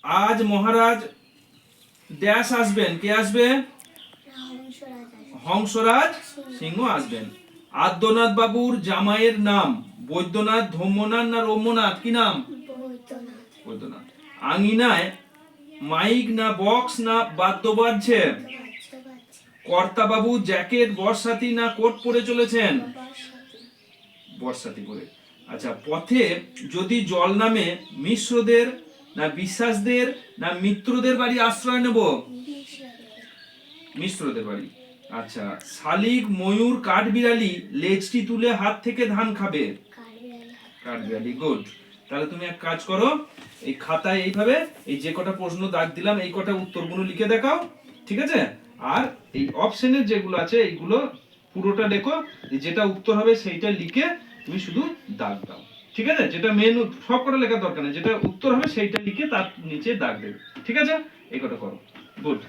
আজ মহারাজ ড্যাশ আসবেন, কে আসবে? হংসরাজ সিংহ আসবেন। আদ্যনাথ বাবুর জামাইয়ের নাম বৈদ্যনাথ, ধম্যনাথ না রম্যনাথ, কি নাম? বৈদ্যনাথ। আঙিনায় মাইক না বক্স না বাদ্য বাজছে? কর্তা বাবু জ্যাকেট বর্ষাতি না কোট পরে চলেছেন? বর্ষাতি পরে। আচ্ছা, পথে যদি জল নামে মিশ্রদের না বিশ্বাসদের না মিত্রদের বাড়ি আশ্রয় নেব? মিশ্রদের বাড়ি। আচ্ছা, শালিক ময়ূর কাঠবিড়ালি লেজটি তুলে হাত থেকে ধান খাবে? কাঠবিড়ালি। গুড। তাহলে তুমি এক কাজ করো, এই খাতায় এইভাবে এই যে কটা প্রশ্ন দাগ দিলাম এই কটা উত্তরগুলো লিখে দেখাও, ঠিক আছে? আর এই অপশনের যেগুলো আছে এইগুলো পুরোটা লেখো, যেটা উত্তর হবে সেইটা লিখে তুমি শুধু দাগ দাও, ঠিক আছে? যেটা মেন সব কটা লেখার দরকার নেই, যেটা উত্তর হবে সেইটা লিখে তার নিচে দাগ দেবে, ঠিক আছে? এই কটা করো। গুড।